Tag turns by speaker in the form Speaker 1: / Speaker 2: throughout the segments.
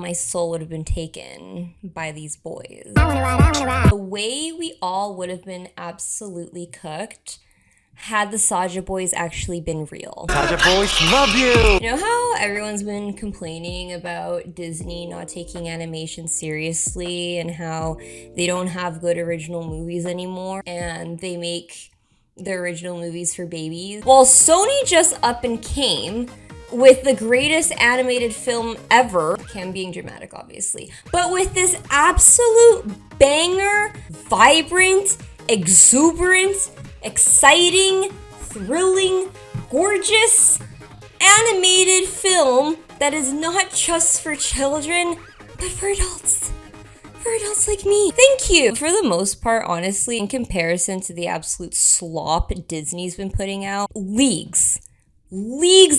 Speaker 1: my soul would have been taken by these boys. The way we all would have been absolutely cooked had the Saja boys actually been real.
Speaker 2: Saja boys, love you!
Speaker 1: You know how everyone's been complaining about Disney not taking animation seriously and how they don't have good original movies anymore and they make the original movies for babies? Well, Sony just up and came with the greatest animated film ever. I'm being dramatic, obviously. But with this absolute banger, vibrant, exuberant, exciting, thrilling, gorgeous, animated film that is not just for children, but for adults. For adults like me. Thank you! For the most part, honestly, in comparison to the absolute slop Disney's been putting out, leagues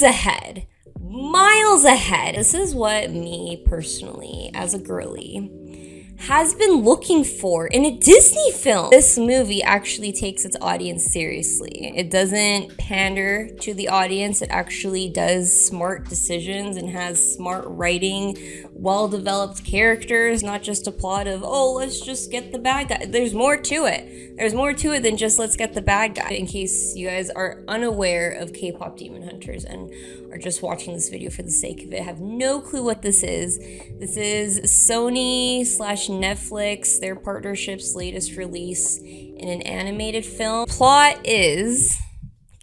Speaker 1: ahead. Miles ahead. This is what me personally, as a girly, has been looking for in a Disney film. This movie actually takes its audience seriously. It doesn't pander to the audience. It actually does smart decisions and has smart writing, well-developed characters, not just a plot of, oh, let's just get the bad guy. There's more to it. There's more to it than just let's get the bad guy. In case you guys are unaware of K-pop Demon Hunters and are just watching this video for the sake of it, have no clue what this is. This is Sony/Netflix, their partnership's latest release in an animated film. Plot is...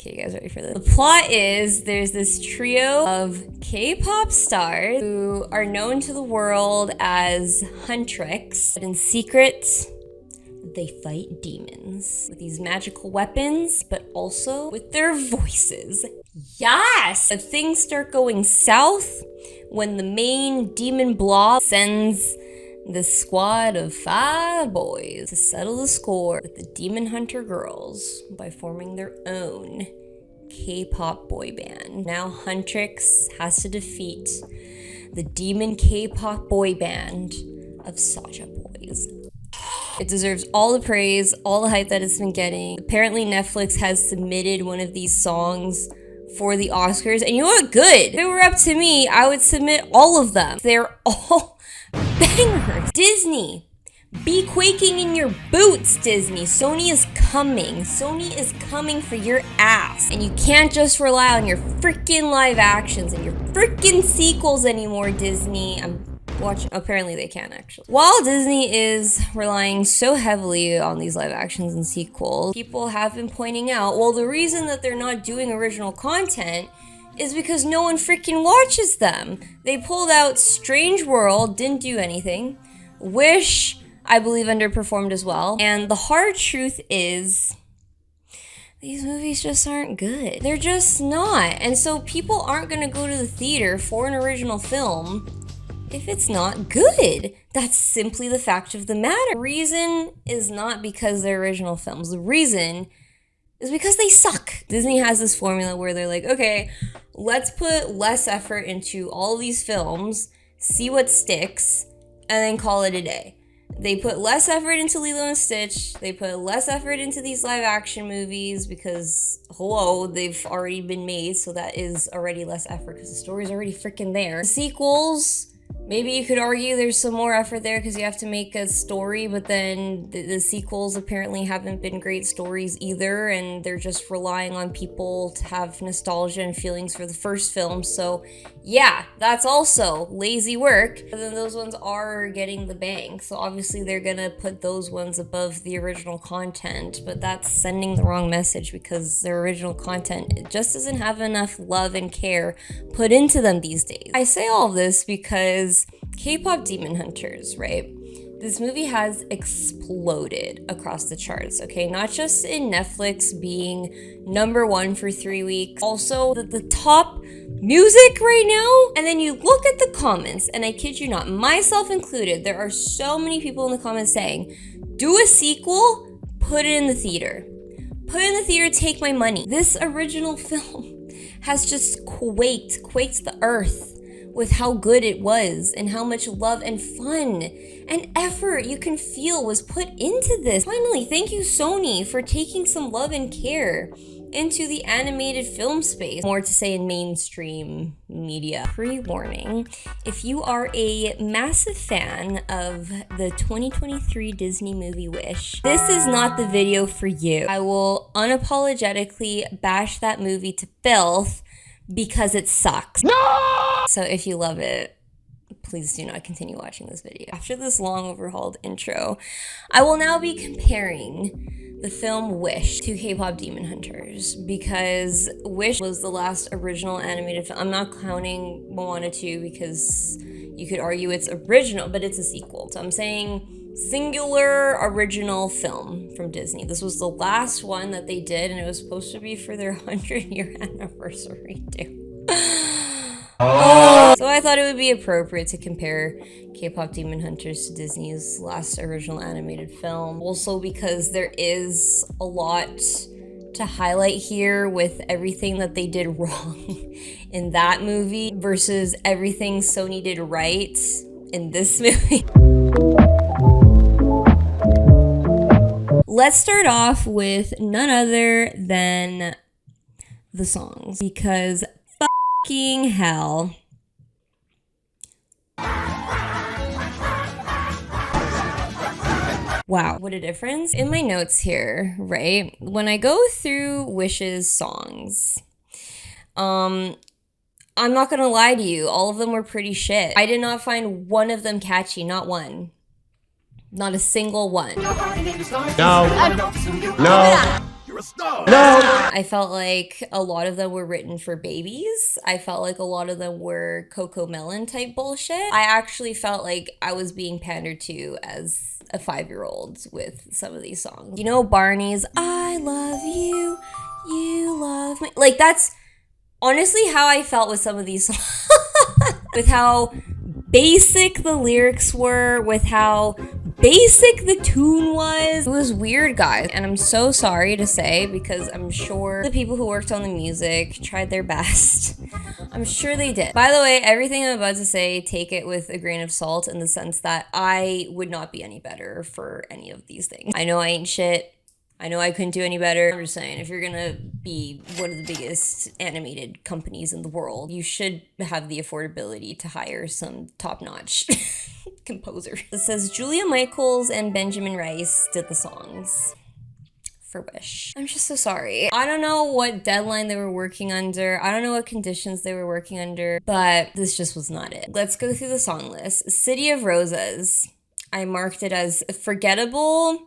Speaker 1: Okay, you guys ready for this? The plot is there's this trio of K-pop stars who are known to the world as Huntrix, but in secret, they fight demons with these magical weapons, but also with their voices. Yes! But things start going south when the main demon blob sends the squad of 5 boys to settle the score with the Demon Hunter girls by forming their own K-pop boy band. Now Huntrix has to defeat the demon K-pop boy band of Saja boys. It deserves all the praise, all the hype that it's been getting. Apparently Netflix has submitted one of these songs for the Oscars, and you know what? Good! If it were up to me, I would submit all of them. They're all bangers. Disney, be quaking in your boots, Disney. Sony is coming. Sony is coming for your ass. And you can't just rely on your freaking live actions and your freaking sequels anymore, Disney. Apparently they can, actually. While Disney is relying so heavily on these live actions and sequels, people have been pointing out, well, the reason that they're not doing original content is because no one freaking watches them. They pulled out Strange World, didn't do anything. Wish, I believe, underperformed as well. And the hard truth is, these movies just aren't good. They're just not. And so people aren't gonna go to the theater for an original film if it's not good. That's simply the fact of the matter. The reason is not because they're original films. The reason is because they suck. Disney has this formula where they're like, okay, let's put less effort into all of these films, see what sticks, and then call it a day. They put less effort into Lilo and Stitch. They put less effort into these live action movies because, hello, they've already been made, so that is already less effort because the story's already freaking there. Sequels, maybe you could argue there's some more effort there because you have to make a story, but then the sequels apparently haven't been great stories either, and they're just relying on people to have nostalgia and feelings for the first film. So yeah, that's also lazy work. But then those ones are getting the bang, so obviously they're gonna put those ones above the original content, but that's sending the wrong message because their original content just doesn't have enough love and care put into them these days. I say all of this because K-pop Demon Hunters, right? This movie has exploded across the charts, okay? Not just in Netflix being #1 for 3 weeks, also the top music right now. And then you look at the comments, and I kid you not, myself included, there are so many people in the comments saying, do a sequel, put it in the theater. Put it in the theater, take my money. This original film has just quaked the earth with how good it was and how much love and fun and effort you can feel was put into this. Finally, thank you Sony for taking some love and care into the animated film space. More to say in mainstream media. Pre-warning, if you are a massive fan of the 2023 Disney movie Wish, this is not the video for you. I will unapologetically bash that movie to filth because it sucks. No! So if you love it, please do not continue watching this video. After this long overhauled intro, I will now be comparing the film Wish to K-pop Demon Hunters because Wish was the last original animated film. I'm not counting Moana 2 because you could argue it's original, but it's a sequel. So I'm saying singular original film from Disney. This was the last one that they did, and it was supposed to be for their 100-year anniversary too. So I thought it would be appropriate to compare K-pop Demon Hunters to Disney's last original animated film. Also because there is a lot to highlight here with everything that they did wrong in that movie versus everything Sony did right in this movie. Let's start off with none other than the songs because fucking hell. Wow, what a difference. In my notes here, right? When I go through Wish's songs, I'm not gonna lie to you, all of them were pretty shit. I did not find one of them catchy, not one. Not a single one. No. I felt like a lot of them were written for babies. I felt like a lot of them were Coco Melon type bullshit. I actually felt like I was being pandered to as a 5-year-old with some of these songs. You know, Barney's I love you, you love me. Like, that's honestly how I felt with some of these songs. With how basic the lyrics were, with how basic the tune was. It was weird, guys, and I'm so sorry to say because I'm sure the people who worked on the music tried their best. I'm sure they did. By the way, everything I'm about to say, take it with a grain of salt in the sense that I would not be any better for any of these things. I know I ain't shit. I know I couldn't do any better. I'm just saying, if you're gonna be one of the biggest animated companies in the world, you should have the affordability to hire some top-notch composer. It says Julia Michaels and Benjamin Rice did the songs for Wish. I'm just so sorry. I don't know what deadline they were working under. I don't know what conditions they were working under, but this just was not it. Let's go through the song list. City of Roses. I marked it as forgettable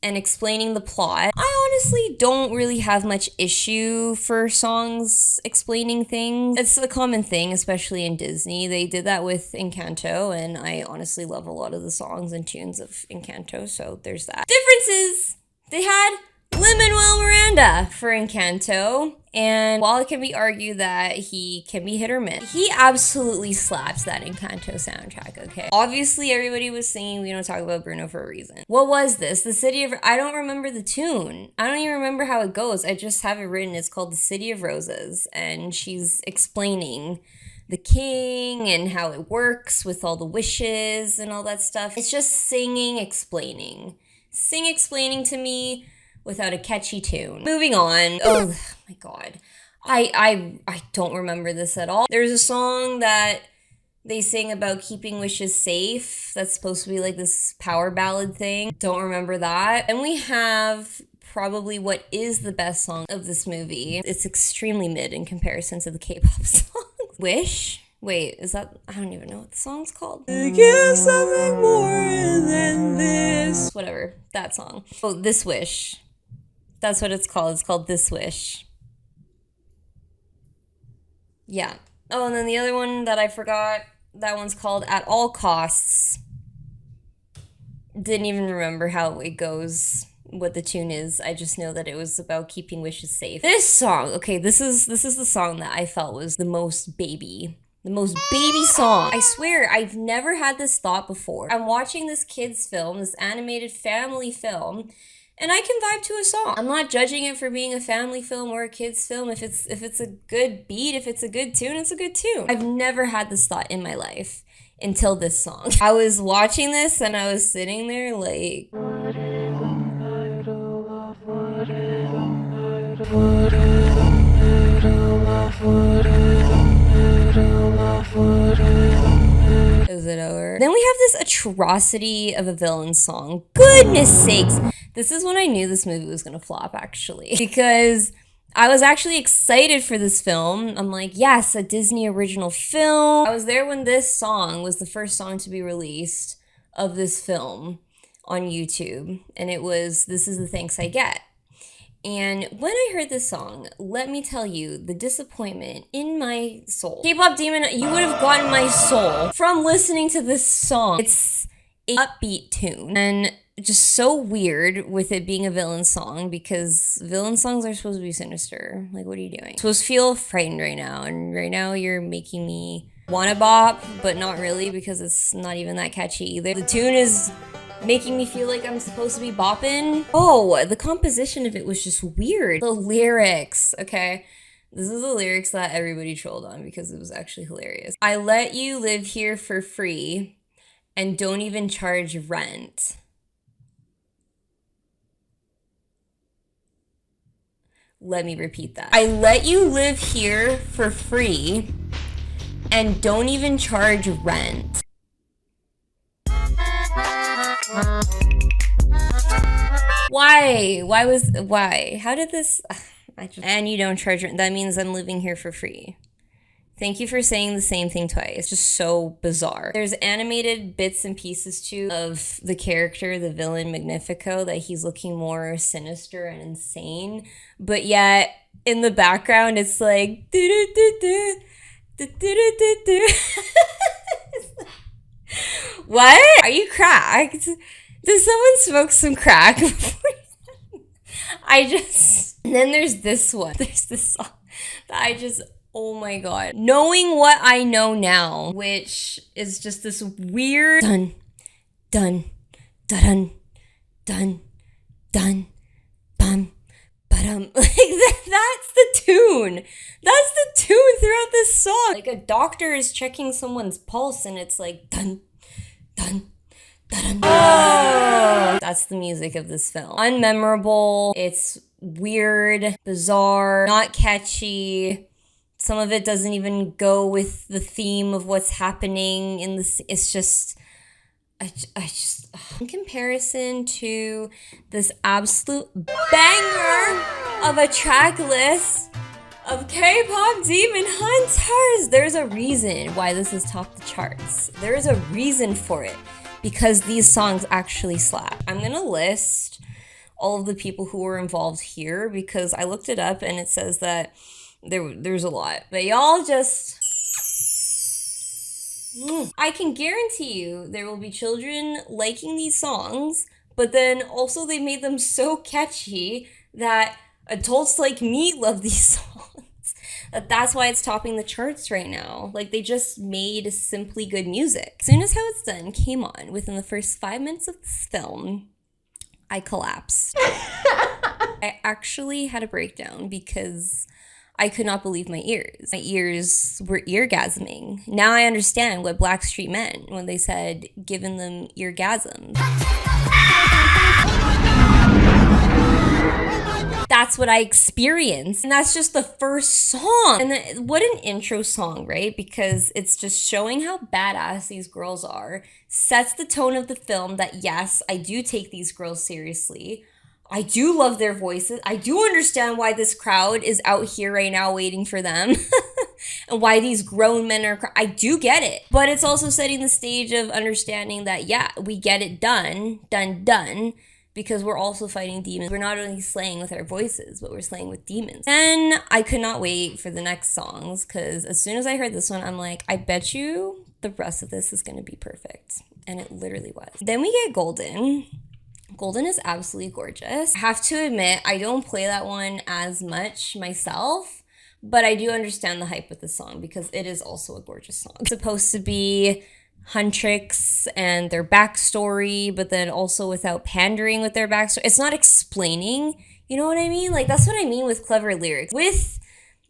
Speaker 1: and explaining the plot. I honestly don't really have much issue for songs explaining things. It's a common thing, especially in Disney. They did that with Encanto, and I honestly love a lot of the songs and tunes of Encanto, so there's that. Differences! They had Lin-Manuel Miranda for Encanto, and while it can be argued that he can be hit or miss, he absolutely slaps that Encanto soundtrack, okay? Obviously, everybody was singing We Don't Talk About Bruno for a reason. What was this? The City of... I don't remember the tune. I don't even remember how it goes. I just have it written. It's called The City of Roses, and she's explaining the king and how it works with all the wishes and all that stuff. It's just singing, explaining. Sing explaining to me without a catchy tune. Moving on. Oh my god. I don't remember this at all. There's a song that they sing about keeping wishes safe. That's supposed to be like this power ballad thing. Don't remember that. And we have probably what is the best song of this movie. It's extremely mid in comparison to the K-pop song. Wish? Wait, is that... I don't even know what the song's called. I guess something more than this. Whatever, that song. Oh, This Wish. That's what it's called. It's called This Wish. Yeah. Oh, and then the other one that I forgot, that one's called At All Costs. Didn't even remember how it goes, what the tune is. I just know that it was about keeping wishes safe. This song, okay, this is the song that I felt was the most baby. The most baby song. I swear, I've never had this thought before. I'm watching this kid's film, this animated family film, and I can vibe to a song. I'm not judging it for being a family film or a kid's film. If it's a good beat, if it's a good tune, it's a good tune. I've never had this thought in my life until this song. I was watching this and I was sitting there like, is it over? Then we have this atrocity of a villain song. Goodness sakes. This is when I knew this movie was gonna flop, actually. Because I was actually excited for this film. I'm like, yes, a Disney original film. I was there when this song was the first song to be released of this film on YouTube. And it was, This Is the Thanks I Get. And when I heard this song, let me tell you, the disappointment in my soul. K-Pop Demon, you would have gotten my soul from listening to this song. It's an upbeat tune and just so weird with it being a villain song, because villain songs are supposed to be sinister. Like, what are you doing? I'm supposed to feel frightened right now, and right now you're making me wanna bop, but not really, because it's not even that catchy either. The tune is making me feel like I'm supposed to be bopping. Oh, the composition of it was just weird. The lyrics, okay? This is the lyrics that everybody trolled on because it was actually hilarious. I let you live here for free and don't even charge rent. Let me repeat that. I let you live here for free and don't even charge rent. Why? Why? How did this... And you don't charge rent. That means I'm living here for free. Thank you for saying the same thing twice. It's just so bizarre. There's animated bits and pieces too of the character, the villain Magnifico, that he's looking more sinister and insane. But yet, in the background, it's like... What? Are you cracked? Did someone smoke some crack before? And then there's this one. There's this song that I just, oh my god. Knowing what I know now, which is just this weird dun, dun, dun, dun, dun, bum, ba-dum. Like, that's the tune. That's the tune throughout this song. Like, a doctor is checking someone's pulse and it's like dun, dun, dun. Oh, that's the music of this film. Unmemorable. It's weird, bizarre, not catchy. Some of it doesn't even go with the theme of what's happening in this. It's just, in comparison to this absolute banger of a track list of K-Pop Demon Hunters, there's a reason why this is top the charts. There is a reason for it, because these songs actually slap. I'm gonna list all of the people who were involved here, because I looked it up and it says that there's a lot. But y'all just... I can guarantee you there will be children liking these songs, but then also they made them so catchy that adults like me love these songs. That's why it's topping the charts right now. Like, they just made simply good music. As soon as How It's Done came on, within the first 5 minutes of this film, I collapsed. I actually had a breakdown because I could not believe my ears. My ears were eargasming. Now I understand what Blackstreet meant when they said giving them eargasms. That's what I experienced. And that's just the first song. And then, what an intro song, right? Because it's just showing how badass these girls are. Sets the tone of the film that, yes, I do take these girls seriously. I do love their voices. I do understand why this crowd is out here right now waiting for them. And why these grown men are... I do get it. But it's also setting the stage of understanding that, yeah, we get it done. Because we're also fighting demons. We're not only slaying with our voices, but we're slaying with demons. And I could not wait for the next songs, because as soon as I heard this one, I'm like, I bet you the rest of this is going to be perfect. And it literally was. Then we get Golden. Golden is absolutely gorgeous. I have to admit, I don't play that one as much myself, but I do understand the hype with the song because it is also a gorgeous song. It's supposed to be Huntrix and their backstory, but then also without pandering with their backstory. It's not explaining, you know what I mean? Like, that's what I mean with clever lyrics. With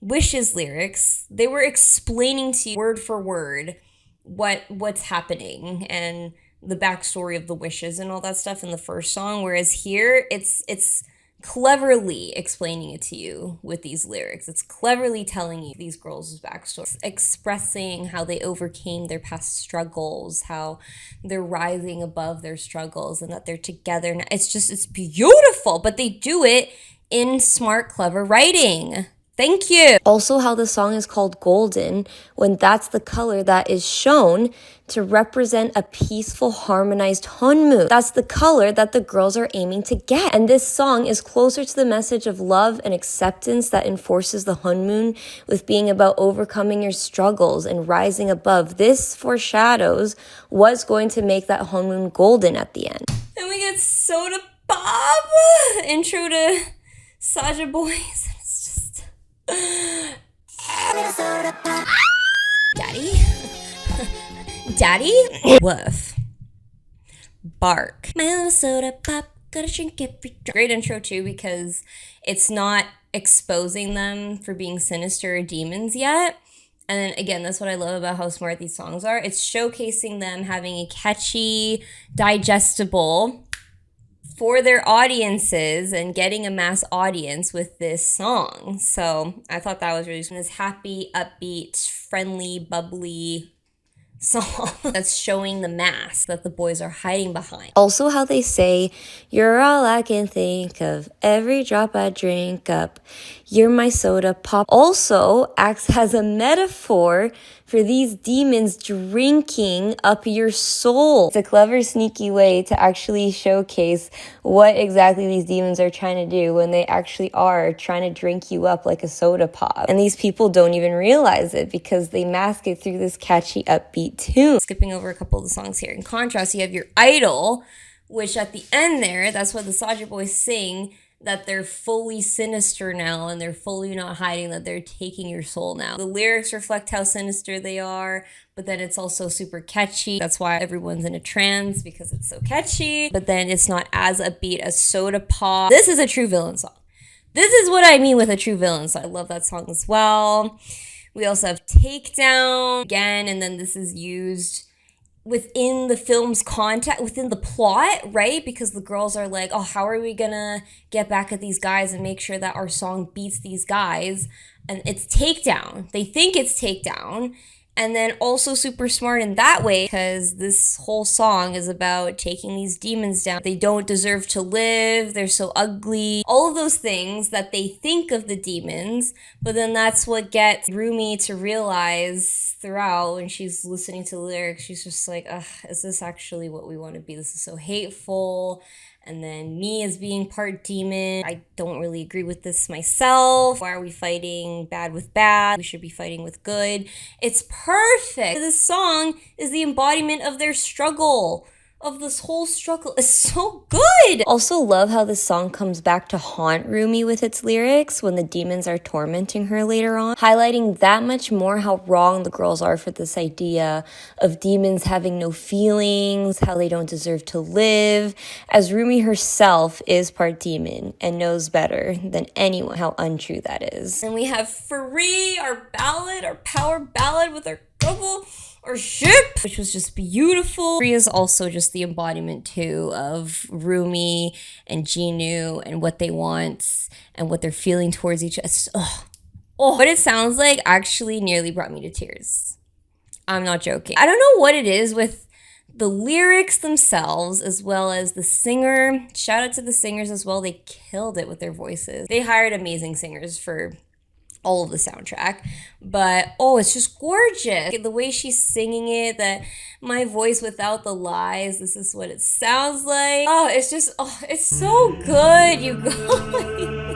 Speaker 1: Wish's lyrics, they were explaining to you word for word what's happening and the backstory of the wishes and all that stuff in the first song, whereas here it's cleverly explaining it to you with these lyrics. It's cleverly telling you these girls' backstory. It's expressing how they overcame their past struggles, how they're rising above their struggles, and that they're together now. It's beautiful, but they do it in smart, clever writing. Thank you. Also, how the song is called Golden when that's the color that is shown to represent a peaceful, harmonized honmu. That's the color that the girls are aiming to get. And this song is closer to the message of love and acceptance that enforces the honmun with being about overcoming your struggles and rising above. This foreshadows what's going to make that honmun golden at the end. Then we get Soda Pop, intro to Saja Boys. Daddy? Daddy? Woof. Bark. My little soda pop, gotta drink every drop. Great intro too, because it's not exposing them for being sinister or demons yet. And then again, that's what I love about how smart these songs are. It's showcasing them having a catchy, digestible for their audiences and getting a mass audience with this song. So I thought that was really this happy, upbeat, friendly, bubbly song that's showing the mask that the boys are hiding behind. Also how they say, you're all I can think of, every drop I drink up, you're my soda pop. Also acts as a metaphor for these demons drinking up your soul. It's a clever, sneaky way to actually showcase what exactly these demons are trying to do when they actually are trying to drink you up like a soda pop. And these people don't even realize it because they mask it through this catchy, upbeat tune. Skipping over a couple of the songs here. In contrast, you have your idol, which at the end there, that's what the Saja Boys sing, that they're fully sinister now and they're fully not hiding, that they're taking your soul now. The lyrics reflect how sinister they are, but then it's also super catchy. That's why everyone's in a trance, because it's so catchy. But then it's not as upbeat as Soda Pop. This is a true villain song. This is what I mean with a true villain song. I love that song as well. We also have Takedown again, and then this is used within the film's context, within the plot, right? Because the girls are like, oh, how are we gonna get back at these guys and make sure that our song beats these guys? And it's Takedown. They think it's Takedown. And then also super smart in that way, because this whole song is about taking these demons down. They don't deserve to live. They're so ugly. All of those things that they think of the demons, but then that's what gets Rumi to realize throughout when she's listening to the lyrics. She's just like, ugh, is this actually what we want to be? This is so hateful. And then me as being part demon, I don't really agree with this myself. Why are we fighting bad with bad? We should be fighting with good. It's perfect. This song is the embodiment of their struggle, of this whole struggle. It's so good. Also love how this song comes back to haunt Rumi with its lyrics when the demons are tormenting her later on, highlighting that much more how wrong the girls are for this idea of demons having no feelings, how they don't deserve to live, as Rumi herself is part demon and knows better than anyone how untrue that is. And we have Free, our ballad, our power ballad with our couple or ship, which was just beautiful. Free is also just the embodiment too of Rumi and Jinu and what they want and what they're feeling towards each other. What it sounds like actually nearly brought me to tears. I'm not joking. I don't know what it is with the lyrics themselves as well as the singer. Shout out to the singers as well. They killed it with their voices. They hired amazing singers for all of the soundtrack, but it's just gorgeous. The way she's singing it, that my voice without the lies, this is what it sounds like. It's so good, you guys.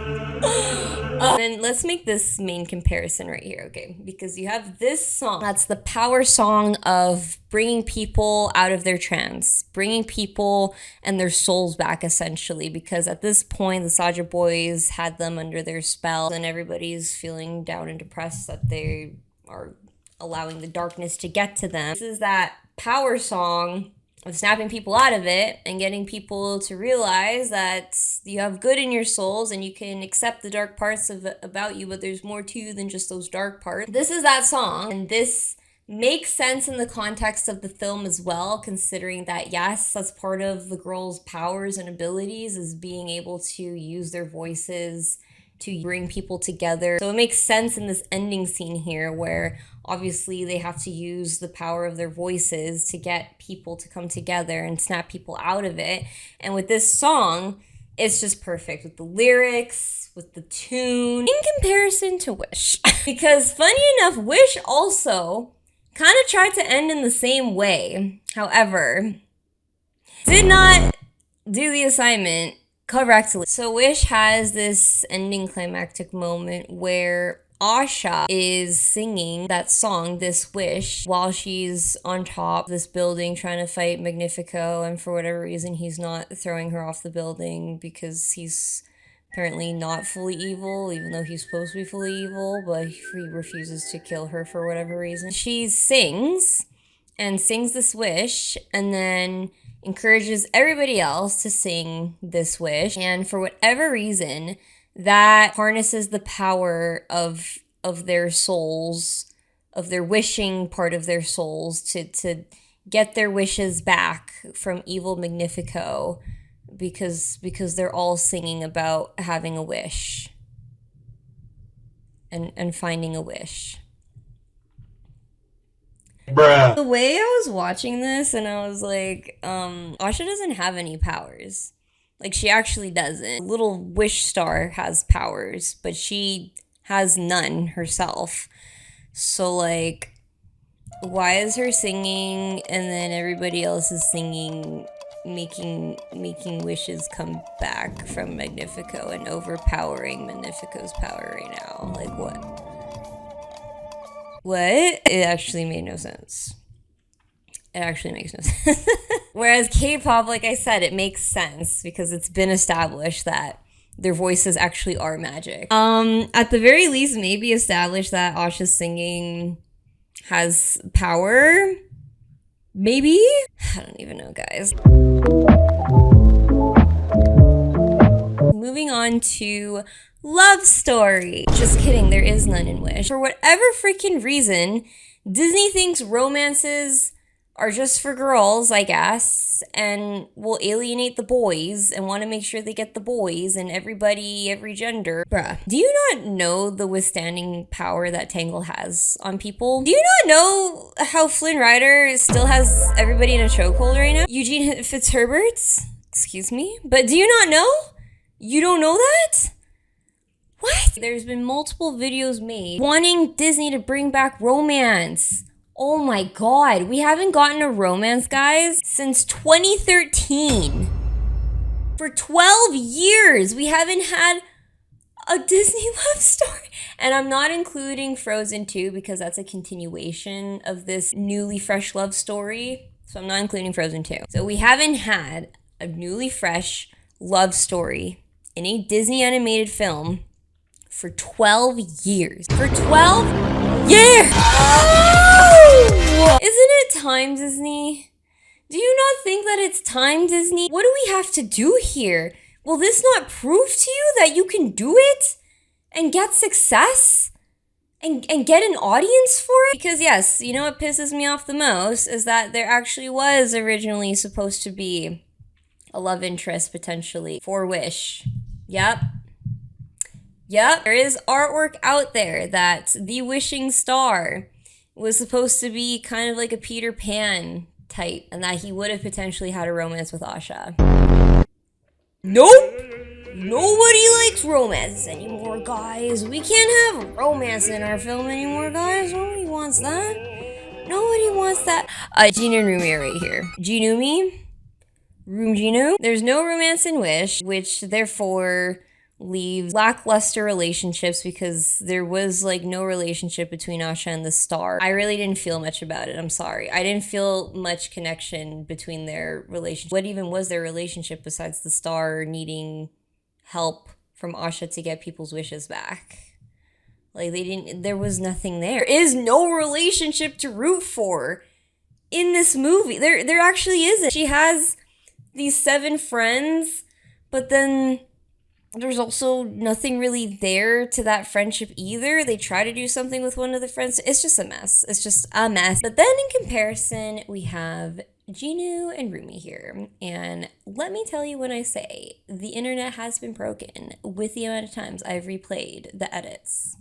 Speaker 1: And let's make this main comparison right here, okay? Because you have this song, that's the power song of bringing people out of their trance, bringing people and their souls back, essentially. Because at this point, the Saja Boys had them under their spell, and everybody's feeling down and depressed that they are allowing the darkness to get to them. This is that power song of snapping people out of it and getting people to realize that you have good in your souls and you can accept the dark parts about you, but there's more to you than just those dark parts. This is that song, and this makes sense in the context of the film as well, considering that, yes, that's part of the girls' powers and abilities, is being able to use their voices to bring people together. So it makes sense in this ending scene here where obviously they have to use the power of their voices to get people to come together and snap people out of it. And with this song, it's just perfect with the lyrics, with the tune, in comparison to Wish. Because funny enough, Wish also kind of tried to end in the same way. However, did not do the assignment correctly. So Wish has this ending climactic moment where Asha is singing that song, This Wish, while she's on top of this building trying to fight Magnifico, and for whatever reason he's not throwing her off the building because he's apparently not fully evil, even though he's supposed to be fully evil, but he refuses to kill her for whatever reason. She sings this wish and then encourages everybody else to sing this wish, and for whatever reason that harnesses the power of their souls, of their wishing part of their souls, to get their wishes back from evil Magnifico, because they're all singing about having a wish and finding a wish.
Speaker 2: Bruh.
Speaker 1: The way I was watching this, and I was like, Asha doesn't have any powers. Like, she actually doesn't. Little Wish Star has powers, but she has none herself. So, like, why is her singing and then everybody else is singing, making wishes come back from Magnifico and overpowering Magnifico's power right now? Like, what? What? It actually made no sense. It actually makes no sense. Whereas K-pop, like I said, it makes sense because it's been established that their voices actually are magic. At the very least, maybe establish that Asha's singing has power. Maybe? I don't even know, guys. Moving on to love story. Just kidding, there is none in Wish. For whatever freaking reason, Disney thinks romances are just for girls, I guess, and will alienate the boys and want to make sure they get the boys and everybody, every gender. Bruh, do you not know the withstanding power that Tangle has on people? Do you not know how Flynn Rider still has everybody in a chokehold right now? Eugene Fitzherbert's? Excuse me? But do you not know? You don't know that? What? There's been multiple videos made wanting Disney to bring back romance. Oh my god, we haven't gotten a romance, guys, since 2013. For 12 years, we haven't had a Disney love story. And I'm not including Frozen 2 because that's a continuation of this newly fresh love story. So I'm not including Frozen 2. So we haven't had a newly fresh love story in a Disney animated film for 12 years. For 12 years! Oh! Isn't it time, Disney? Do you not think that it's time, Disney? What do we have to do here? Will this not prove to you that you can do it and get success and get an audience for it? Because yes, you know what pisses me off the most is that there actually was originally supposed to be a love interest potentially for Wish. Yep. There is artwork out there that the Wishing Star was supposed to be kind of like a Peter Pan type, and that he would have potentially had a romance with Asha. Nope! Nobody likes romance anymore, guys. We can't have romance in our film anymore, guys. Nobody wants that. Nobody wants that. Gino and Rumi are right here. Jinumi? Room Gino? There's no romance in Wish, which therefore leaves lackluster relationships because there was like no relationship between Asha and the star. I really didn't feel much about it. I'm sorry. I didn't feel much connection between their relationship. What even was their relationship besides the star needing help from Asha to get people's wishes back? Like, there was nothing there. There is no relationship to root for in this movie. There actually isn't. She has these 7 friends, but then there's also nothing really there to that friendship either. They try to do something with one of the friends. It's just a mess. It's just a mess. But then in comparison, we have Jinu and Rumi here. And let me tell you when I say the internet has been broken with the amount of times I've replayed the edits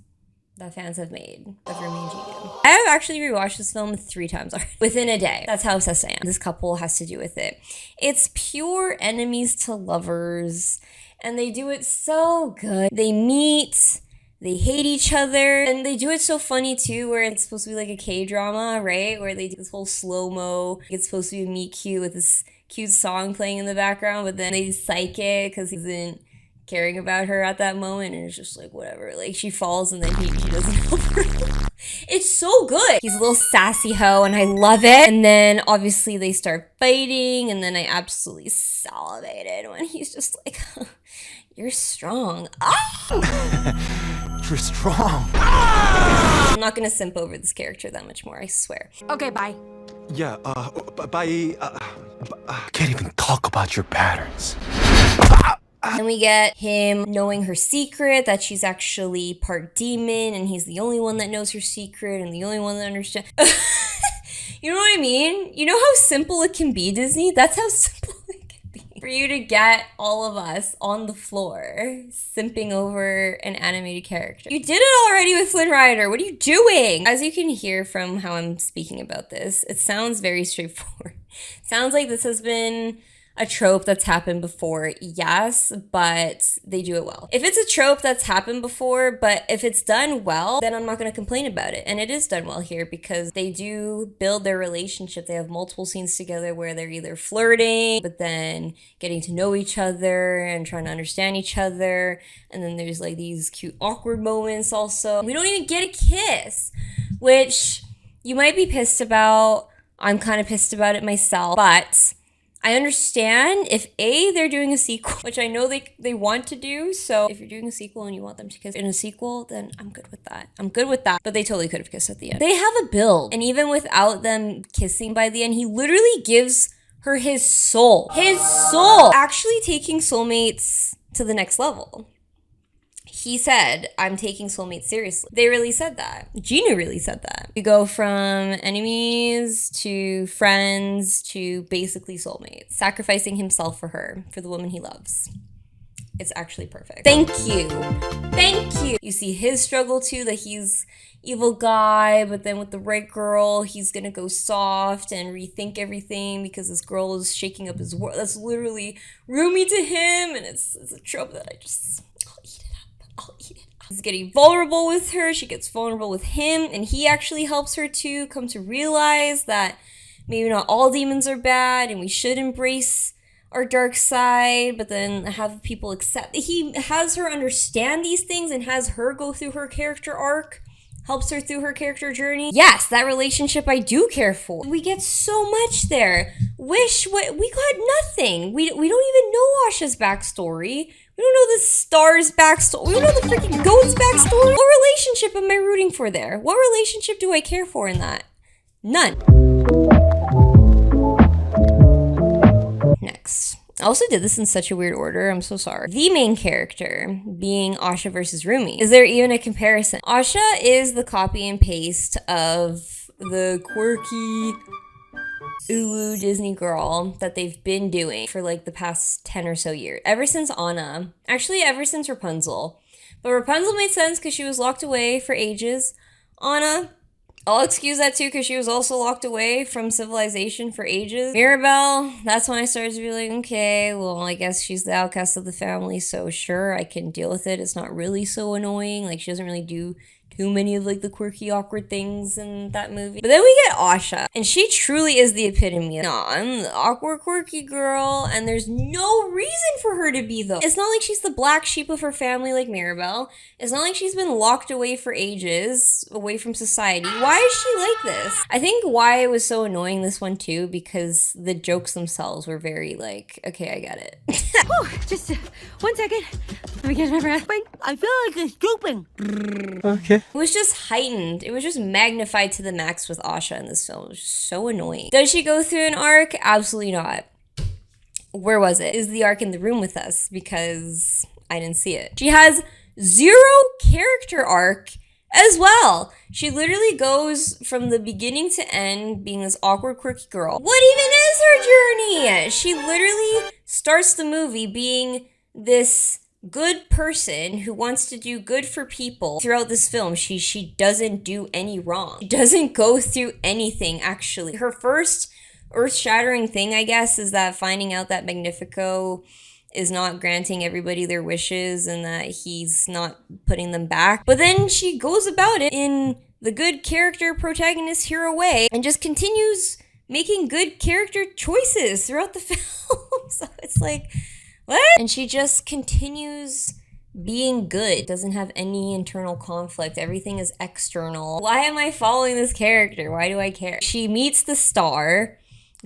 Speaker 1: that fans have made of Rumi and Jinu. I have actually rewatched this film 3 times already within a day. That's how obsessed I am. This couple has to do with it. It's pure enemies to lovers, and they do it so good. They meet, they hate each other, and they do it so funny too, where it's supposed to be like a K-drama, right? Where they do this whole slow-mo. It's supposed to be a meet cute with this cute song playing in the background, but then they psych it because he isn't caring about her at that moment, and it's just like whatever. Like she falls and then he doesn't help her. It's so good. He's a little sassy hoe and I love it. And then obviously they start fighting, and then I absolutely salivated when he's just like, you're strong. Ah!
Speaker 2: You're strong.
Speaker 1: I'm not gonna simp over this character that much more, I swear.
Speaker 3: Okay, bye.
Speaker 2: Yeah, bye. Can't even talk about your patterns.
Speaker 1: And we get him knowing her secret, that she's actually part demon, and he's the only one that knows her secret and the only one that understands. You know what I mean? You know how simple it can be, Disney? That's how simple it can be. For you to get all of us on the floor simping over an animated character. You did it already with Flynn Rider. What are you doing? As you can hear from how I'm speaking about this, it sounds very straightforward. Sounds like this has been a trope that's happened before, yes, but they do it well. If it's a trope that's happened before, but if it's done well, then I'm not going to complain about it. And it is done well here because they do build their relationship. They have multiple scenes together where they're either flirting, but then getting to know each other and trying to understand each other. And then there's like these cute awkward moments also. We don't even get a kiss, which you might be pissed about. I'm kind of pissed about it myself, but I understand if they're doing a sequel, which I know they want to do. So if you're doing a sequel and you want them to kiss in a sequel, then I'm good with that. I'm good with that. But they totally could have kissed at the end. They have a build. And even without them kissing by the end, he literally gives her his soul. His soul! Actually taking soulmates to the next level. He said, I'm taking soulmates seriously. They really said that. Jinu really said that. We go from enemies to friends to basically soulmates. Sacrificing himself for her, for the woman he loves. It's actually perfect. Thank you. Thank you. You see his struggle too, that he's evil guy, but then with the right girl, he's gonna go soft and rethink everything because this girl is shaking up his world. That's literally Rumi to him, and it's a trope that I'll eat it. He's getting vulnerable with her. She gets vulnerable with him, and he actually helps her to come to realize that maybe not all demons are bad, and we should embrace our dark side, but then have people accept. He has her understand these things and has her go through her character arc, helps her through her character journey. Yes, that relationship I do care for. We get so much there. We got nothing. We don't even know Asha's backstory. We don't know the star's backstory. We don't know the freaking goat's backstory. What relationship am I rooting for there? What relationship do I care for in that? None. Next. I also did this in such a weird order. I'm so sorry. The main character being Asha versus Rumi. Is there even a comparison? Asha is the copy and paste of the quirky uwu Disney girl that they've been doing for like the past 10 or so years. Ever since Anna. Actually, ever since Rapunzel. But Rapunzel made sense because she was locked away for ages. Anna, I'll excuse that too because she was also locked away from civilization for ages. Mirabelle, that's when I started to be like, okay, well, I guess she's the outcast of the family, so sure, I can deal with it. It's not really so annoying. Like, she doesn't really do too many of like the quirky, awkward things in that movie. But then we get Asha, and she truly is the epitome of, no, I'm the awkward, quirky girl, and there's no reason for her to be though. It's not like she's the black sheep of her family like Mirabelle. It's not like she's been locked away for ages, away from society. Why is she like this? I think why it was so annoying this one too, because the jokes themselves were very like, okay, I get it.
Speaker 3: Whew, just 1 second. Let me catch my breath. Wait, I feel like it's drooping.
Speaker 2: Okay.
Speaker 1: It was just heightened. It was just magnified to the max with Asha in this film. It was just so annoying. Does she go through an arc? Absolutely not. Where was it? Is the arc in the room with us? Because I didn't see it. She has zero character arc as well. She literally goes from the beginning to end being this awkward, quirky girl. What even is her journey? She literally starts the movie being this good person who wants to do good for people. Throughout this film, she doesn't do any wrong. She doesn't go through anything, actually. Her first earth-shattering thing, I guess, is that finding out that Magnifico is not granting everybody their wishes and that he's not putting them back. But then she goes about it in the good character protagonist hero way and just continues making good character choices throughout the film. So it's like, what? And she just continues being good. Doesn't have any internal conflict. Everything is external. Why am I following this character? Why do I care? She meets the star,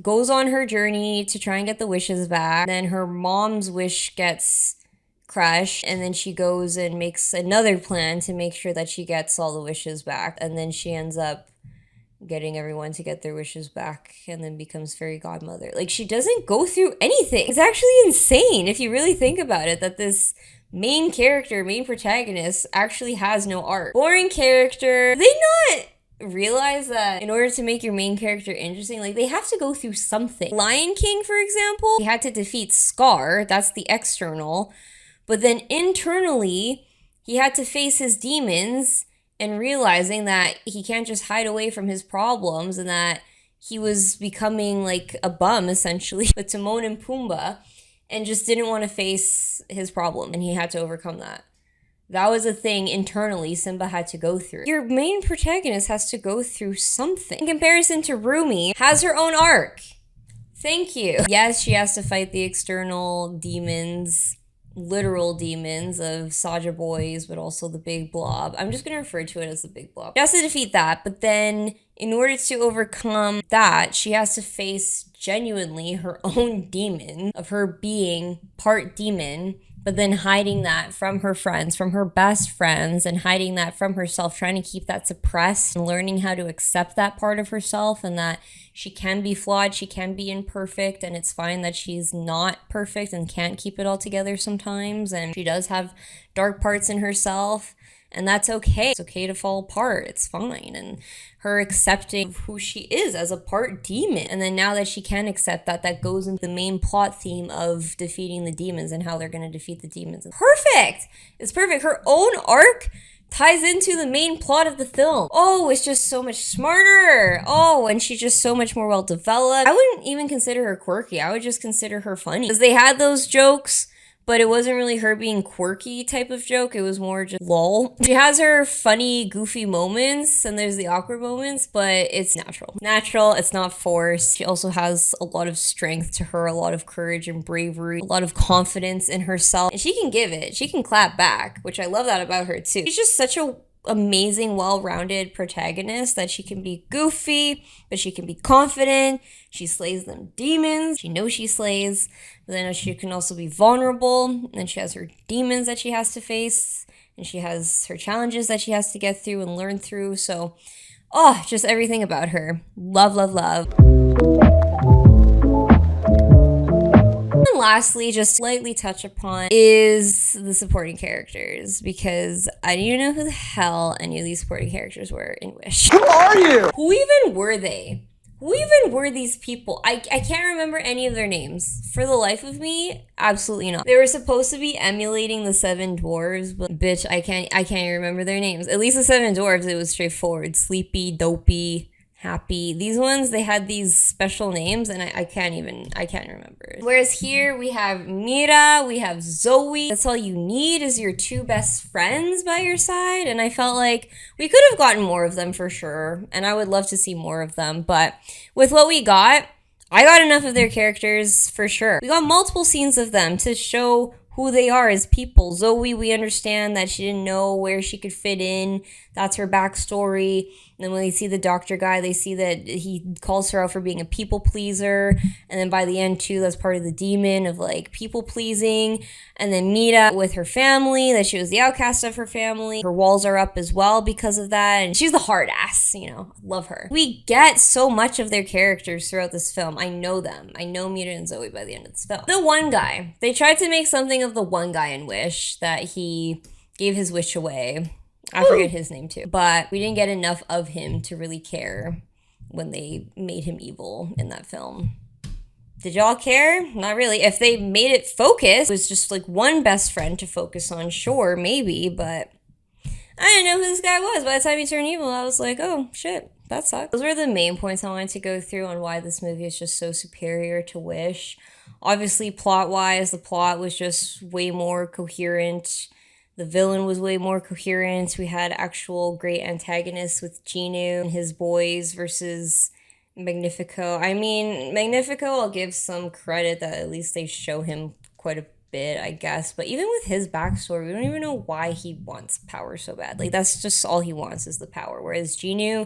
Speaker 1: goes on her journey to try and get the wishes back. Then her mom's wish gets crushed, and then she goes and makes another plan to make sure that she gets all the wishes back. And then she ends up getting everyone to get their wishes back and then becomes fairy godmother. Like, she doesn't go through anything. It's actually insane if you really think about it, that this main character, main protagonist, actually has no arc. Boring character. They not realize that in order to make your main character interesting, like, they have to go through something. Lion King, for example, he had to defeat Scar. That's the external. But then internally, he had to face his demons and realizing that he can't just hide away from his problems and that he was becoming like a bum, essentially, with Timon and Pumbaa, and just didn't want to face his problem, and he had to overcome that. That was a thing internally Simba had to go through. Your main protagonist has to go through something. In comparison to Rumi, has her own arc. Thank you. Yes, she has to fight the external demons, literal demons of Saja boys, but also the big blob. I'm just going to refer to it as the big blob. She has to defeat that, but then in order to overcome that, she has to face genuinely her own demon of her being part demon, but then hiding that from her friends, from her best friends, and hiding that from herself, trying to keep that suppressed and learning how to accept that part of herself and that she can be flawed, she can be imperfect, and it's fine that she's not perfect and can't keep it all together sometimes, and she does have dark parts in herself, and that's okay. It's okay to fall apart. It's fine. And her accepting who she is as a part demon. And then now that she can accept that, that goes into the main plot theme of defeating the demons and how they're going to defeat the demons. Perfect! It's perfect. Her own arc ties into the main plot of the film. Oh, it's just so much smarter. Oh, and she's just so much more well developed. I wouldn't even consider her quirky. I would just consider her funny. Because they had those jokes, but it wasn't really her being quirky type of joke. It was more just lol. She has her funny, goofy moments, and there's the awkward moments, but it's natural. Natural, it's not forced. She also has a lot of strength to her, a lot of courage and bravery, a lot of confidence in herself, and she can give it. She can clap back, which I love that about her too. She's just such a amazing, well-rounded protagonist that she can be goofy, but she can be confident. She slays them demons. She knows she slays, but then she can also be vulnerable. And then she has her demons that she has to face, and she has her challenges that she has to get through and learn through. So, oh, just everything about her. Love, love, love. And lastly, just slightly touch upon is the supporting characters, because I didn't even know who the hell any of these supporting characters were in Wish.
Speaker 2: Who are you?
Speaker 1: Who even were they? Who even were these people? I can't remember any of their names. For the life of me, absolutely not. They were supposed to be emulating the Seven Dwarves, but bitch, I can't even remember their names. At least the Seven Dwarves, it was straightforward. Sleepy, Dopey, Happy. These ones, they had these special names, and I can't remember. Whereas here, we have Mira, we have Zoe. That's all you need is your two best friends by your side, and I felt like we could have gotten more of them for sure, and I would love to see more of them, but with what we got, I got enough of their characters for sure. We got multiple scenes of them to show who they are as people. Zoe, we understand that she didn't know where she could fit in. That's her backstory. And then when they see the doctor guy, they see that he calls her out for being a people pleaser. And then by the end, too, that's part of the demon of like people pleasing. And then Mita with her family, that she was the outcast of her family. Her walls are up as well because of that. And she's the hard ass, you know, love her. We get so much of their characters throughout this film. I know them. I know Mita and Zoe by the end of this film. The one guy, they tried to make something of the one guy in Wish that he gave his wish away. I forget his name too. But we didn't get enough of him to really care when they made him evil in that film. Did y'all care? Not really. If they made it focus, it was just like one best friend to focus on, sure, maybe, but I didn't know who this guy was. By the time he turned evil, I was like, oh, shit, that sucks. Those were the main points I wanted to go through on why this movie is just so superior to Wish. Obviously, plot-wise, the plot was just way more coherent. The villain was way more coherent. We had actual great antagonists with Genu and his boys versus Magnifico. I mean, Magnifico, I'll give some credit that at least they show him quite a bit, I guess. But even with his backstory, we don't even know why he wants power so bad. Like, that's just all he wants is the power. Whereas Genu,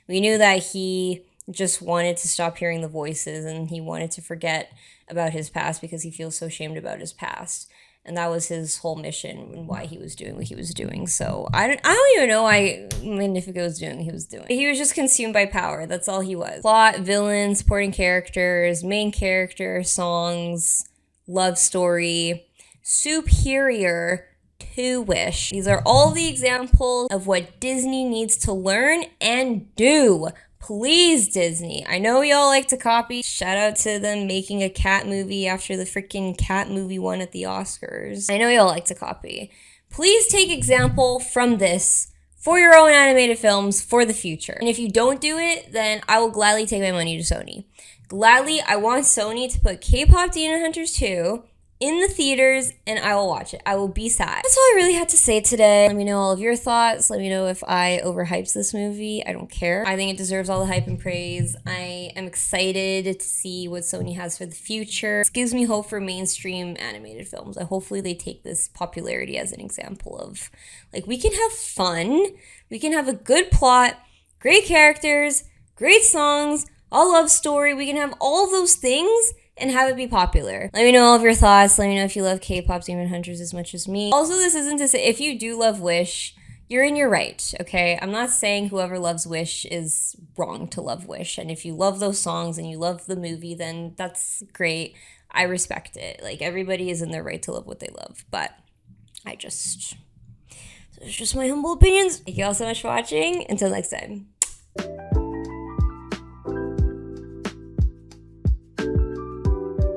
Speaker 1: we knew that he just wanted to stop hearing the voices and he wanted to forget about his past because he feels so shamed about his past. And that was his whole mission and why he was doing what he was doing. So I don't even know why Magnifico was doing what he was doing. He was just consumed by power. That's all he was. Plot, villain, supporting characters, main character, songs, love story, superior to Wish. These are all the examples of what Disney needs to learn and do. Please, Disney. I know y'all like to copy. Shout out to them making a cat movie after the freaking cat movie won at the Oscars. I know y'all like to copy. Please take example from this for your own animated films for the future. And if you don't do it, then I will gladly take my money to Sony. Gladly, I want Sony to put K-Pop Demon Hunters 2 in the theaters, and I will watch it. I will be sad. That's all I really had to say today. Let me know all of your thoughts. Let me know if I overhyped this movie. I don't care. I think it deserves all the hype and praise. I am excited to see what Sony has for the future. This gives me hope for mainstream animated films. Hopefully they take this popularity as an example of, like, we can have fun. We can have a good plot, great characters, great songs, a love story. We can have all of those things and have it be popular. Let me know all of your thoughts. Let me know if you love K-Pop Demon Hunters as much as me. Also, this isn't to say, if you do love Wish, you're in your right, okay? I'm not saying whoever loves Wish is wrong to love Wish. And if you love those songs and you love the movie, then that's great. I respect it. Like, everybody is in their right to love what they love. But it's just my humble opinions. Thank you all so much for watching. Until next time.